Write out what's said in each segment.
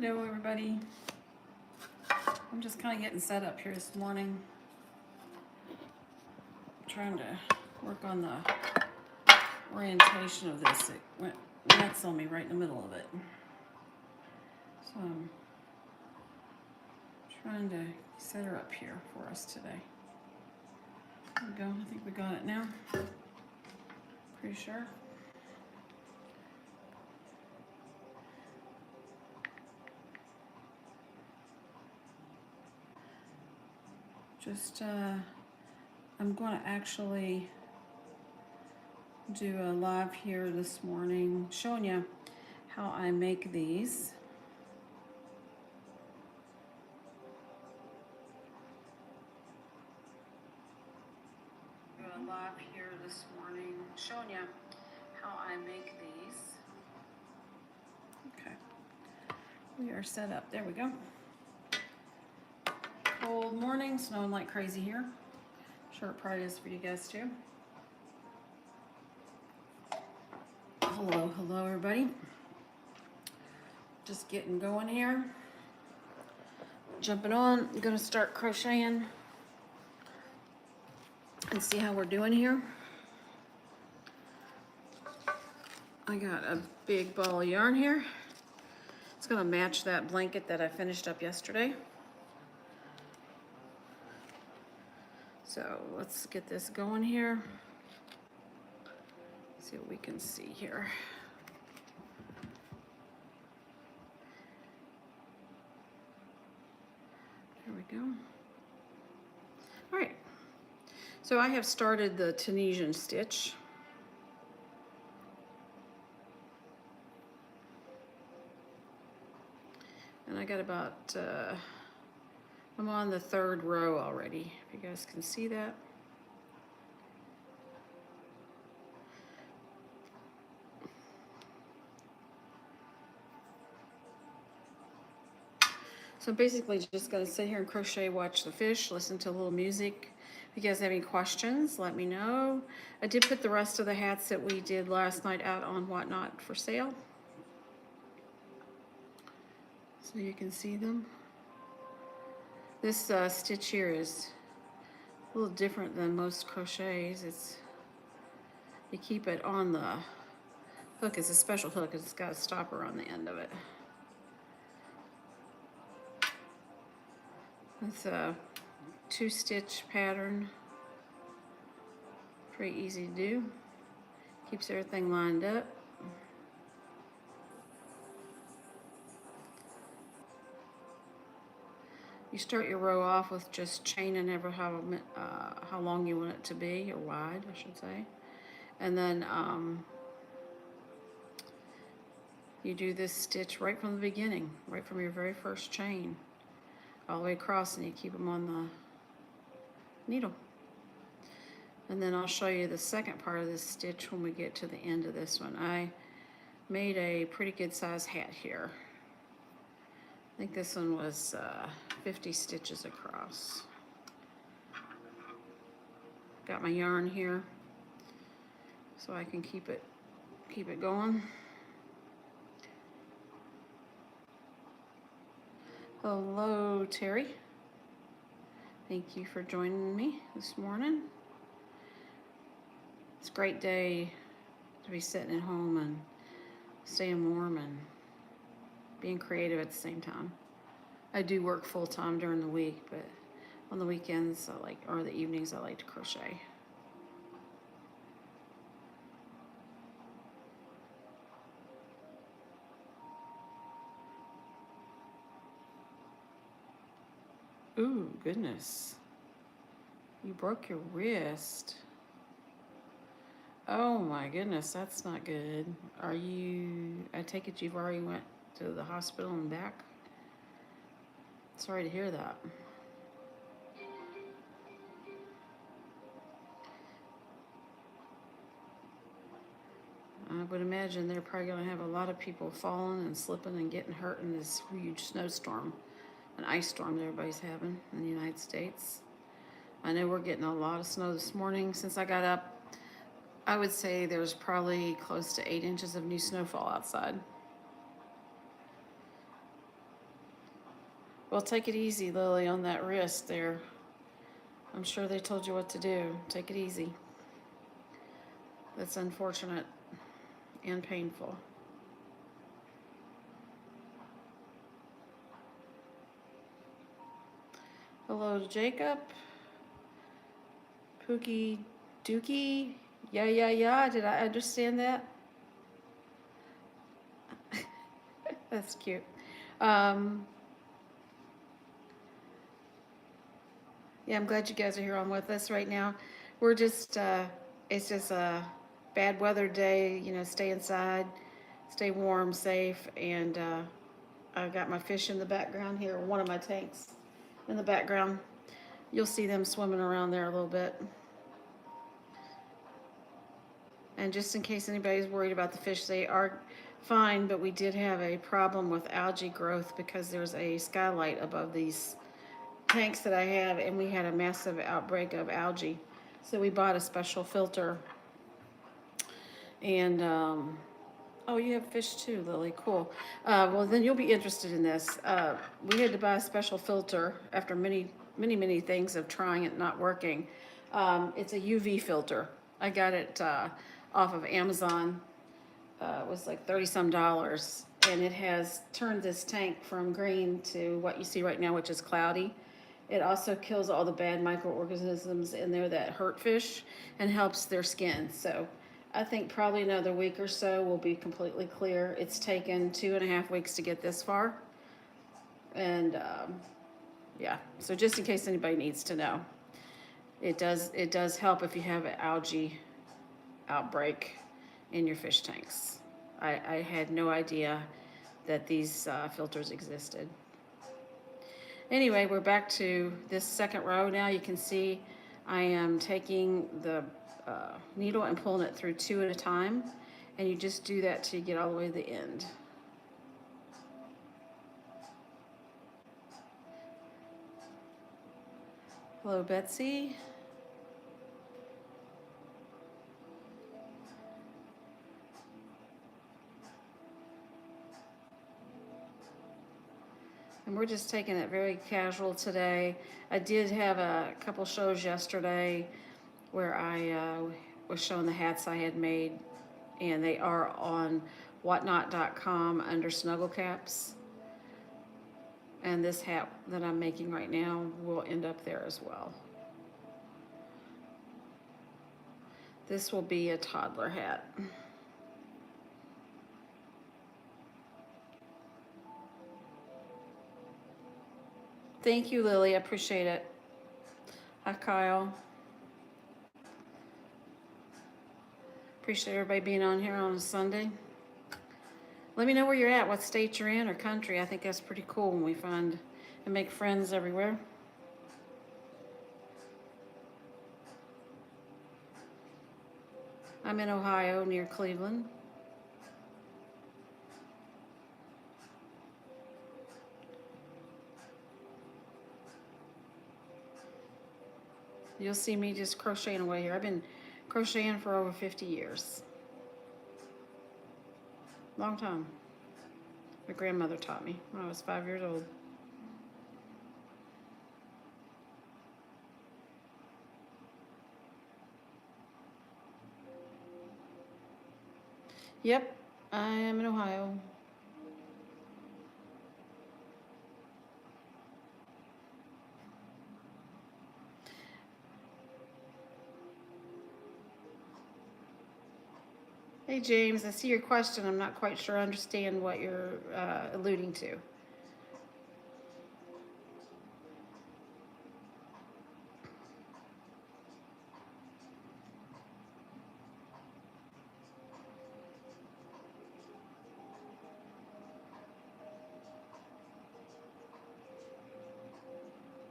Hello everybody. I'm just kind of getting set up here this morning. I'm trying to work on the orientation of this. It went nuts on me right in the middle of it. So I'm trying to set her up here for us today. There we go. I think we got it now. Pretty sure. I'm going to actually do a live here this morning showing you how I make these. Do a live here this morning showing you how I make these. Okay, we are set up. There we go. Cold morning, snowing like crazy here. Sure it probably is for you guys too. Hello everybody. Just getting going here. Jumping on, I'm gonna start crocheting and see how we're doing here. I got a big ball of yarn here. It's gonna match that blanket that I finished up yesterday. So let's get this going here. See what we can see here. There we go. All right. So I have started the Tunisian stitch. And I got about, I'm on the third row already, if you guys can see that. So I'm basically just gonna sit here and crochet, watch the fish, listen to a little music. If you guys have any questions, let me know. I did put the rest of the hats that we did last night out on Whatnot for sale, so you can see them. This stitch here is a little different than most crochets. You keep it on the hook. It's a special hook. It's got a stopper on the end of it. It's a 2-stitch pattern. Pretty easy to do. Keeps everything lined up. You start your row off with just chaining ever how long you want it to be, or wide, I should say. And then you do this stitch right from the beginning, right from your very first chain, all the way across, and you keep them on the needle. And then I'll show you the second part of this stitch when we get to the end of this one. I made a pretty good size hat here. I think this one was 50 stitches across. Got my yarn here so I can keep it going. Hello, Terry. Thank you for joining me this morning. It's a great day to be sitting at home and staying warm and being creative at the same time. I do work full time during the week, but on the weekends or the evenings I like to crochet. Ooh, goodness. You broke your wrist. Oh my goodness, that's not good. I take it you've already went to the hospital and back? Sorry to hear that. I would imagine they're probably going to have a lot of people falling and slipping and getting hurt in this huge snowstorm, an ice storm that everybody's having in the United States. I know we're getting a lot of snow this morning. Since I got up, I would say there's probably close to 8 inches of new snowfall outside. Well, take it easy, Lily, on that wrist there. I'm sure they told you what to do. Take it easy. That's unfortunate and painful. Hello, Jacob. Pookie Dookie. Yeah. Did I understand that? That's cute. Um, yeah, I'm glad you guys are here on with us right now. We're just, it's just a bad weather day, you know, stay inside, stay warm, safe, and I've got my fish in the background here, one of my tanks in the background. You'll see them swimming around there a little bit. And just in case anybody's worried about the fish, they are fine, but we did have a problem with algae growth because there's a skylight above these tanks that I have, and we had a massive outbreak of algae. So we bought a special filter. And, oh, you have fish too, Lily. Cool. Well, then you'll be interested in this. We had to buy a special filter after many things of trying it not working. It's a UV filter. I got it off of Amazon. It was like 30 some dollars, and it has turned this tank from green to what you see right now, which is cloudy. It also kills all the bad microorganisms in there that hurt fish and helps their skin. So I think probably another week or so will be completely clear. It's taken 2.5 weeks to get this far. And yeah, so just in case anybody needs to know, it does help if you have an algae outbreak in your fish tanks. I had no idea that these filters existed. Anyway, we're back to this second row now. You can see I am taking the needle and pulling it through 2 at a time, and you just do that till you get all the way to the end. Hello, Betsy. And we're just taking it very casual today. I did have a couple shows yesterday where I was showing the hats I had made, and they are on whatnot.com under snuggle caps. And this hat that I'm making right now will end up there as well. This will be a toddler hat. Thank you, Lily. I appreciate it. Hi, Kyle. Appreciate everybody being on here on a Sunday. Let me know where you're at, what state you're in or country. I think that's pretty cool when we find and make friends everywhere. I'm in Ohio, near Cleveland. You'll see me just crocheting away here. I've been crocheting for over 50 years. Long time. My grandmother taught me when I was 5 years old. Yep, I am in Ohio. Hey, James, I see your question. I'm not quite sure I understand what you're alluding to.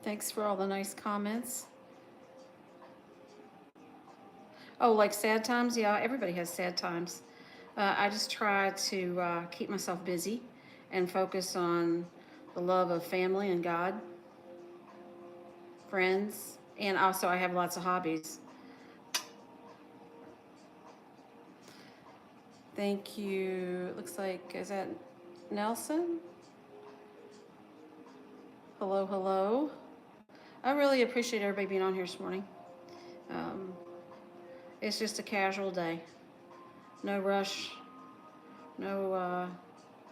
Thanks for all the nice comments. Oh, like sad times? Yeah, everybody has sad times. I just try to keep myself busy and focus on the love of family and God, friends, and also I have lots of hobbies. Thank you. Looks like, is that Nelson? Hello, hello. I really appreciate everybody being on here this morning. Um, it's just a casual day. No rush. No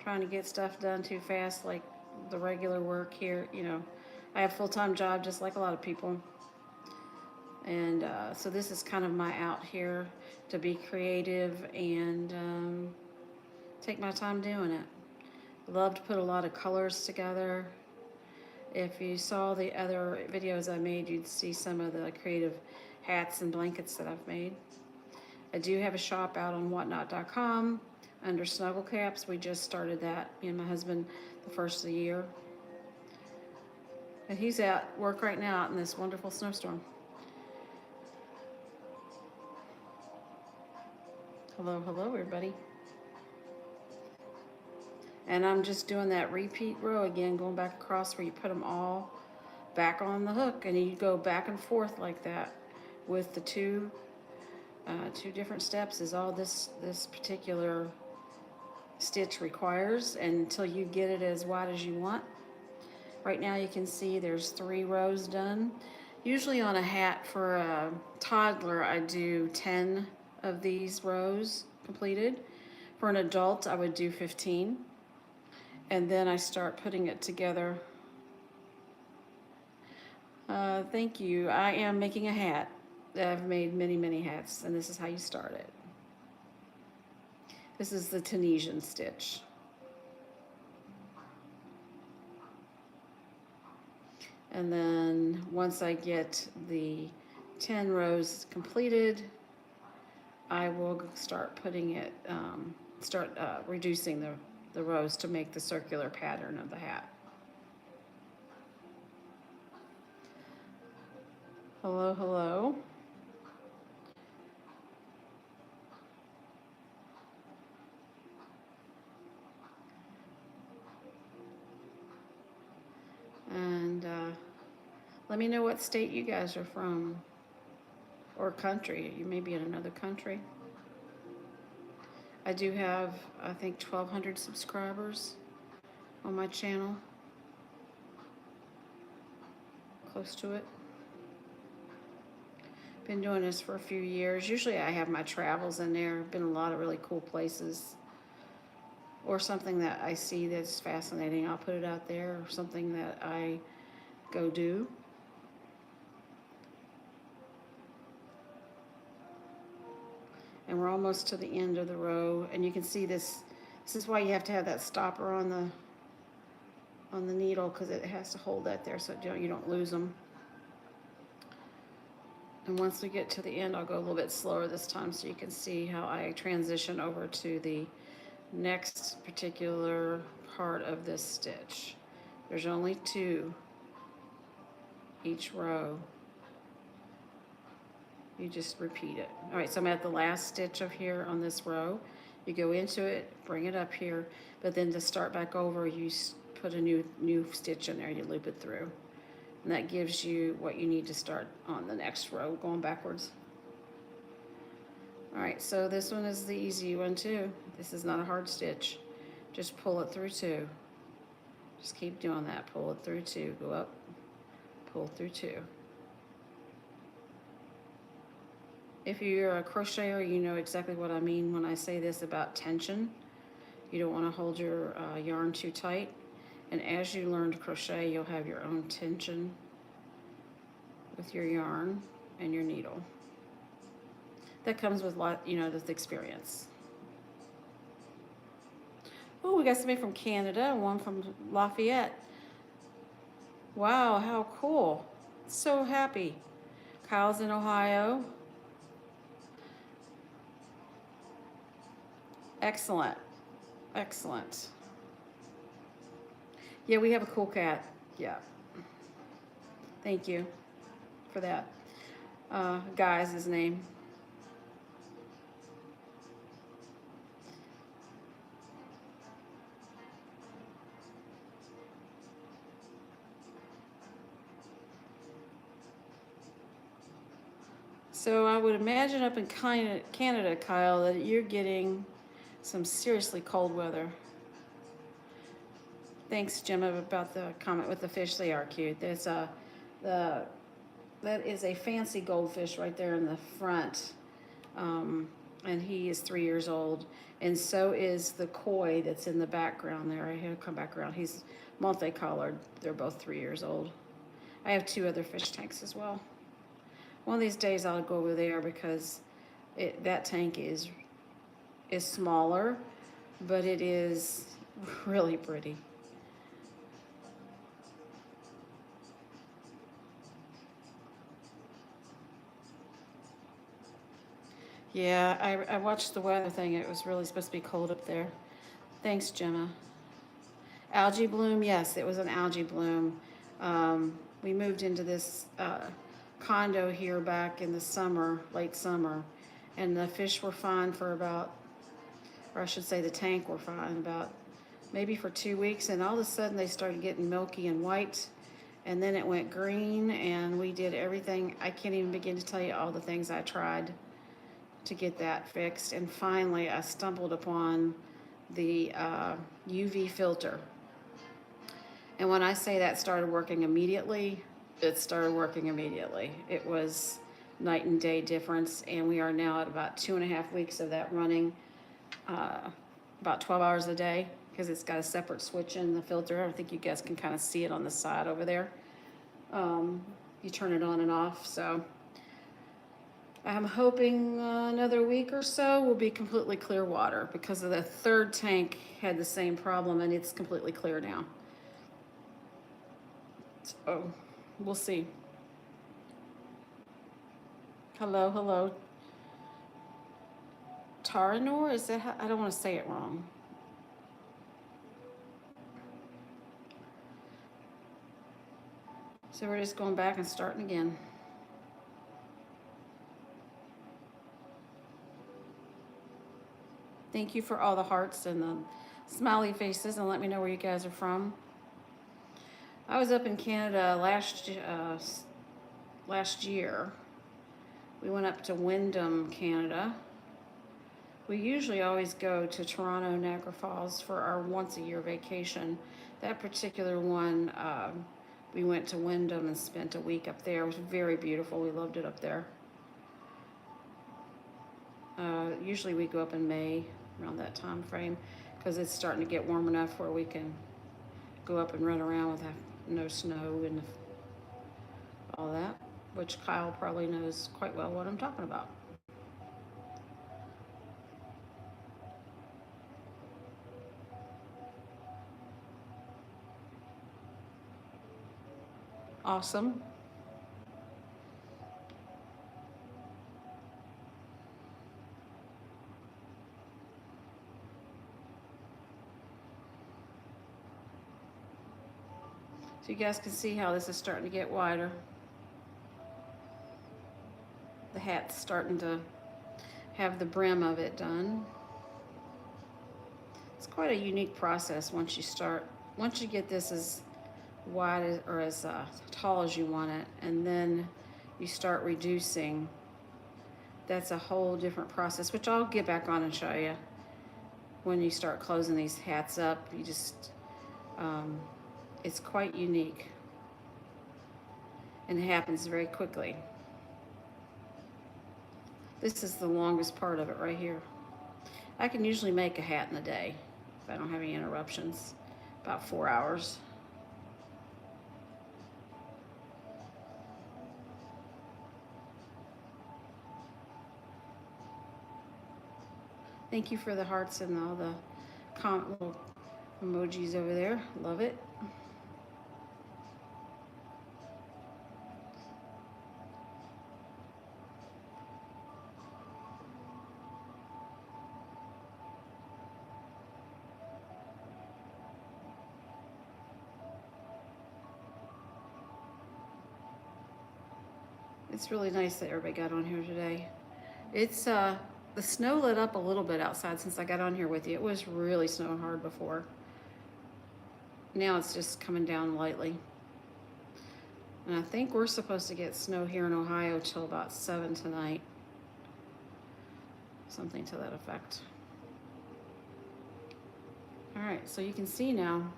trying to get stuff done too fast like the regular work here. You know, I have a full-time job just like a lot of people. And so this is kind of my out here to be creative and take my time doing it. Love to put a lot of colors together. If you saw the other videos I made, you'd see some of the creative hats and blankets that I've made. I do have a shop out on whatnot.com under Snuggle Caps. We just started that, me and my husband, the first of the year. And he's at work right now out in this wonderful snowstorm. Hello, hello, everybody. And I'm just doing that repeat row again, going back across where you put them all back on the hook, and you go back and forth like that with the two different steps is all this particular stitch requires, and until you get it as wide as you want. Right now you can see there's 3 rows done. Usually on a hat for a toddler I do 10 of these rows completed. For an adult I would do 15, and then I start putting it together. Thank you. I am making a hat. I've made many hats, and this is how you start it. This is the Tunisian stitch. And then once I get the 10 rows completed, I will start putting it, reducing the rows to make the circular pattern of the hat. Hello, hello. And let me know what state you guys are from, or country. You may be in another country. I do have, I think, 1,200 subscribers on my channel. Close to it. Been doing this for a few years. Usually I have my travels in there. Been a lot of really cool places. Or something that I see that's fascinating, I'll put it out there, or something that I go do. And we're almost to the end of the row, and you can see this. This is why you have to have that stopper on the needle, because it has to hold that there so you don't lose them. And once we get to the end, I'll go a little bit slower this time so you can see how I transition over to the next particular part of this stitch. There's only 2 each row. You just repeat it. All right, so I'm at the last stitch of here on this row. You go into it, bring it up here, but then to start back over, you put a new stitch in there, you loop it through. And that gives you what you need to start on the next row, going backwards. All right, so this one is the easy one too. This is not a hard stitch. Just pull it through 2. Just keep doing that. Pull it through 2, go up, pull through 2. If you're a crocheter, you know exactly what I mean when I say this about tension. You don't want to hold your yarn too tight. And as you learn to crochet, you'll have your own tension with your yarn and your needle. That comes with with experience. Oh, we got somebody from Canada, one from Lafayette. Wow, how cool. So happy. Kyle's in Ohio. Excellent. Excellent. Yeah, we have a cool cat. Yeah. Thank you for that. Guy is his name. So I would imagine up in Canada, Kyle, that you're getting some seriously cold weather. Thanks, Jim, about the comment with the fish. They are cute. There's the that is a fancy goldfish right there in the front, and he is 3 years old, and so is the koi that's in the background there. He'll come back around. He's multicolored. They're both 3 years old. I have 2 other fish tanks as well. One of these days I'll go over there because that tank is smaller, but it is really pretty. Yeah, I watched the weather thing. It was really supposed to be cold up there. Thanks, Gemma. Algae bloom, yes, it was an algae bloom. We moved into this condo here back in the summer, late summer, and the fish were fine for about, or I should say the tank were fine about maybe for 2 weeks, and all of a sudden they started getting milky and white, and then it went green, and we did everything. I can't even begin to tell you all the things I tried to get that fixed, and finally I stumbled upon the UV filter. And when I say that started working immediately, it started working immediately. It was night and day difference, and we are now at about 2.5 weeks of that running about 12 hours a day, because it's got a separate switch in the filter. I think you guys can kind of see it on the side over there. You turn it on and off. So I'm hoping another week or so will be completely clear water, because of the third tank had the same problem, and it's completely clear now. So we'll see. Hello, hello. Taranor, is that how? I don't want to say it wrong. So we're just going back and starting again. Thank you for all the hearts and the smiley faces, and let me know where you guys are from. I was up in Canada last year. We went up to Wyndham, Canada. We usually always go to Toronto, Niagara Falls for our once-a-year vacation. That particular one, we went to Wyndham and spent a week up there. It was very beautiful. We loved it up there. Usually we go up in May, around that time frame, because it's starting to get warm enough where we can go up and run around with no snow and all that, which Kyle probably knows quite well what I'm talking about. Awesome. So you guys can see how this is starting to get wider. The hat's starting to have the brim of it done. It's quite a unique process once you get this as wide or as tall as you want it, and then you start reducing. That's a whole different process, which I'll get back on and show you. When you start closing these hats up, you just, it's quite unique, and it happens very quickly. This is the longest part of it right here. I can usually make a hat in a day if I don't have any interruptions, about 4 hours. Thank you for the hearts and all the little emojis over there. Love it. It's really nice that everybody got on here today. It's the snow let up a little bit outside since I got on here with you. It was really snowing hard before. Now it's just coming down lightly. And I think we're supposed to get snow here in Ohio till about 7 tonight. Something to that effect. All right, so you can see now,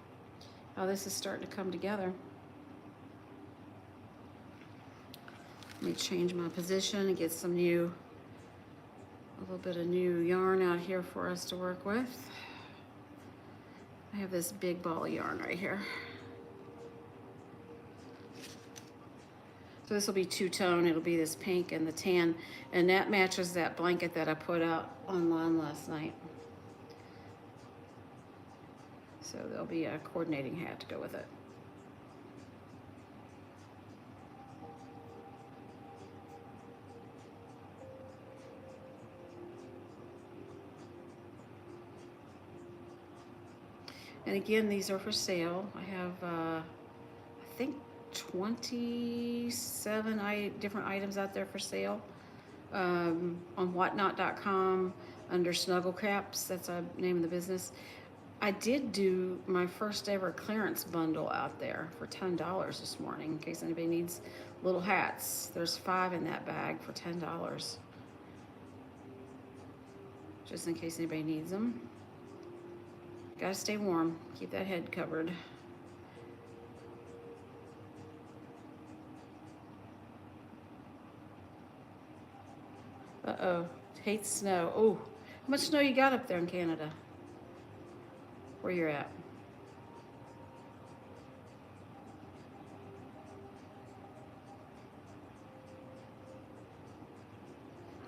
how this is starting to come together. Let me change my position and get some a little bit of new yarn out here for us to work with. I have this big ball of yarn right here. So this will be two-tone. It'll be this pink and the tan, and that matches that blanket that I put out online last night. So there'll be a coordinating hat to go with it. And again, these are for sale. I have, I think, 27 different items out there for sale on whatnot.com under Snuggle Caps. That's the name of the business. I did do my first ever clearance bundle out there for $10 this morning in case anybody needs little hats. There's 5 in that bag for $10. Just in case anybody needs them. Gotta stay warm. Keep that head covered. Uh-oh. Hates snow. Oh, how much snow you got up there in Canada? Where you're at?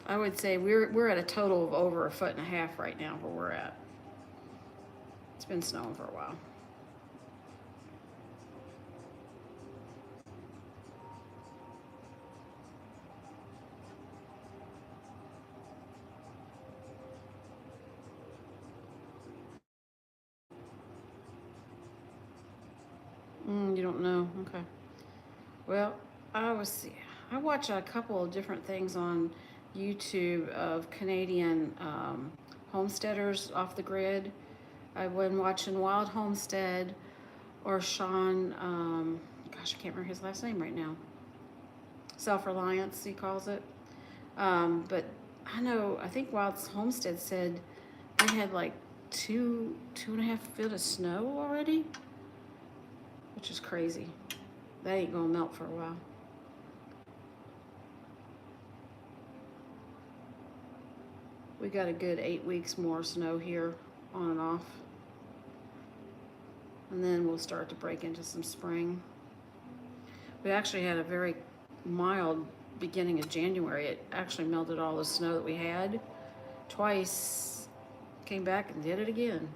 I would say we're at a total of over 1.5 feet right now where we're at. It's been snowing for a while. You don't know? Okay. Well, I watch a couple of different things on YouTube of Canadian homesteaders off the grid. I've been watching Wild Homestead or Sean, gosh, I can't remember his last name right now. Self-Reliance, he calls it. But I think Wild Homestead said they had like 2.5 feet of snow already, which is crazy. That ain't gonna melt for a while. We got a good 8 weeks more snow here, on and off. And then we'll start to break into some spring. We actually had a very mild beginning of January. It actually melted all the snow that we had twice, came back and did it again.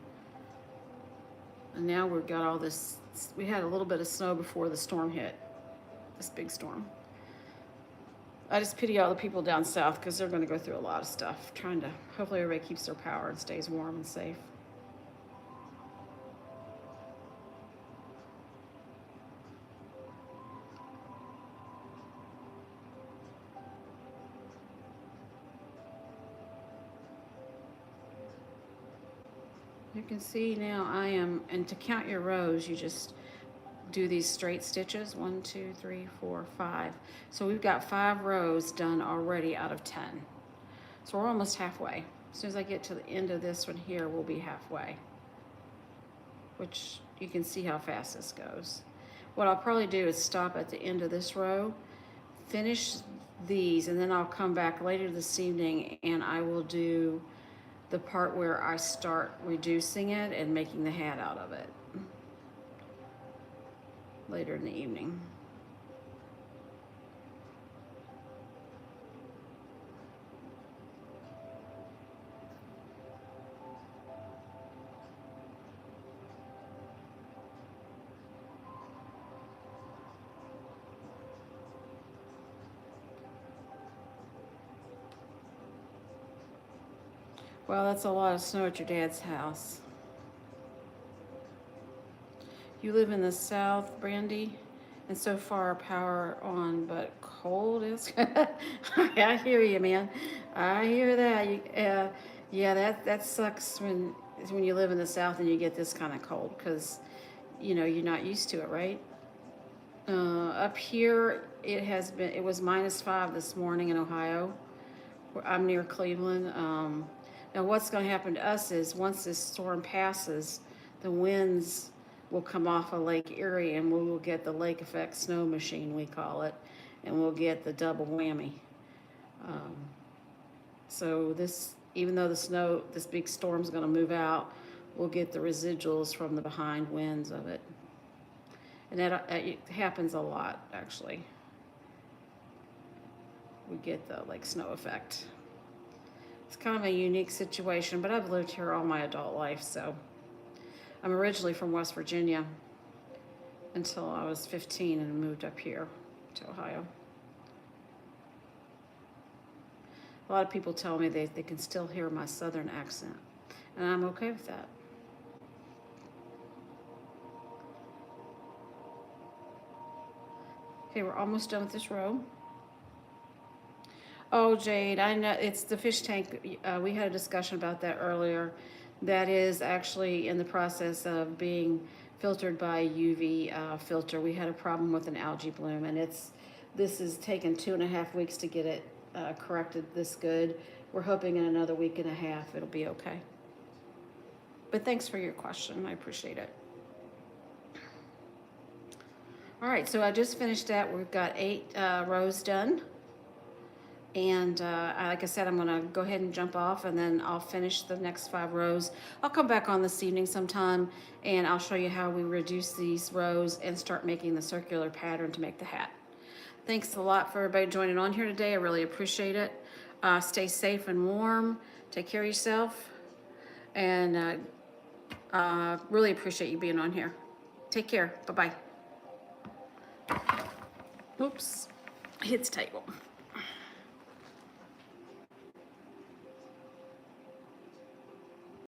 And now we've got all this, we had a little bit of snow before the storm hit, this big storm. I just pity all the people down south because they're going to go through a lot of stuff, trying to, hopefully everybody keeps their power and stays warm and safe. You can see now I am, and to count your rows, you just do these straight stitches, 1, 2, 3, 4, 5. So we've got 5 rows done already out of 10. So we're almost halfway. As soon as I get to the end of this one here, we'll be halfway, which you can see how fast this goes. What I'll probably do is stop at the end of this row, finish these, and then I'll come back later this evening and I will do the part where I start reducing it and making the hat out of it later in the evening. Well, that's a lot of snow at your dad's house. You live in the south, Brandy, and so far power on, but cold is. I hear you, man. I hear that. Yeah, that sucks when you live in the south and you get this kind of cold because you're not used to it, right? Up here, it was -5 this morning in Ohio. I'm near Cleveland. Now what's going to happen to us is once this storm passes, the winds will come off of Lake Erie, and we will get the lake effect snow machine, we call it, and we'll get the double whammy. Um, so this, even though the snow, this big storm's going to move out, we'll get the residuals from the behind winds of it. And that it happens a lot, actually. We get the like snow effect. It's kind of a unique situation, but I've lived here all my adult life, so I'm originally from West Virginia until I was 15 and moved up here to Ohio. A lot of people tell me they can still hear my southern accent, and I'm okay with that. Okay, we're almost done with this row. Oh, Jade, I know it's the fish tank. We had a discussion about that earlier. That is actually in the process of being filtered by a UV filter. We had a problem with an algae bloom, and this has taken 2.5 weeks to get it corrected this good. We're hoping in another week and a half it'll be okay. But thanks for your question. I appreciate it. All right, so I just finished that. We've got 8 rows done. And like I said, I'm going to go ahead and jump off, and then I'll finish the next 5 rows. I'll come back on this evening sometime, and I'll show you how we reduce these rows and start making the circular pattern to make the hat. Thanks a lot for everybody joining on here today. I really appreciate it. Stay safe and warm. Take care of yourself. And really appreciate you being on here. Take care. Bye-bye. Oops. Hits table.